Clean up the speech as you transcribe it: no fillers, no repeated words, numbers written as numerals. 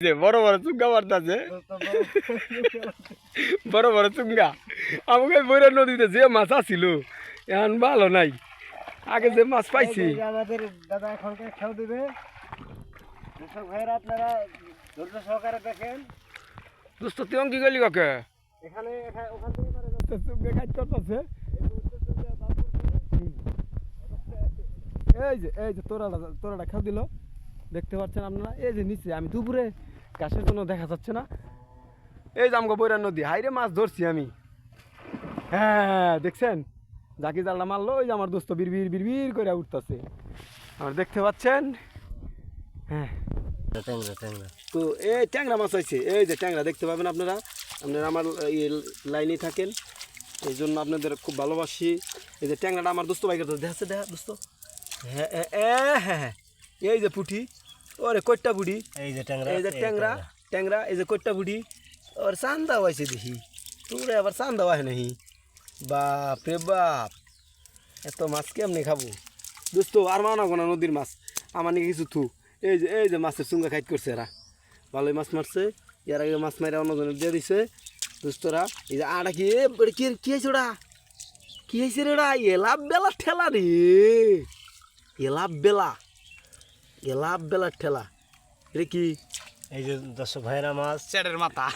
যে বড় বড় চুঙ্গা মারতাছে, বড় বড় চুঙ্গা। আমাকে বইরা নদীতে যে মাছ আছিল এখন ভালো নাই, আগে যে মাছ পাইছি। আমাদের দাদা এখনকার খেয়াল দিবে, দর্শক ভাইয়েরা আপনারা ধৈর্য সহকারে দেখেন। দোস্ত তুই অঙ্কি গেলি কাকে? এখানে ওখান থেকে মানে চুঙ্গা কাজ করতেছে। এই যে তোরাটা খেয়াল দিল, দেখতে পাচ্ছেন আপনারা? এই যে নিচে আমি দুপুরে গাছের জন্য দেখা যাচ্ছে না, এই যে আমগো বৈরা নদী, হাইরে মাছ ধরছি আমি। হ্যাঁ দেখছেন, জাকি জালটা মারলো, ওই যে আমার দোস্ত বিড় করে উঠতেছে, আমার দেখতে পাচ্ছেন। হ্যাঁ তো এই ট্যাংরা মাছ আছে, এই যে ট্যাংরা দেখতে পাবেন আপনারা। আপনারা আমার এই লাইনেই থাকেন, এই জন্য আপনাদের খুব ভালোবাসি। এই যে ট্যাংরাটা আমার দোস্ত বাইকের দেখাচ্ছে, দেখা দোস্ত। হ্যাঁ হ্যাঁ হ্যাঁ, এই যে পুঁটি, ওরে কইটা বুড়ি, এই যে ট্যাংরা, এই যে ট্যাংরা, এই যে কইটা বুড়ি, ওর চান্দাও আছে দেখি, তোরে আবার চান্দাও আছে নাহি। বাপ রে বাপ, এত মাছ কেমনি খাবো দোস্ত? আর মানা গোনা নদীর মাছ আমার নাকি কিছু থু। এই যে মাছের চুঙ্গা খাইট করছে এরা, ভালোই মাছ মারছে। এর আগে মাছ মারে অন্যজনের দিয়ে দিছে দোস্তরা। এই যে আড়া কি কি হয়েছে ওরা, কি হয়েছে রে ওরা? এলাপ বেলা ঠেলা রে, এলাপ বেলার ঠেলা রে। কি এই যে দর্শক ভাইয়েরা মাছ চ্যাটের মাথা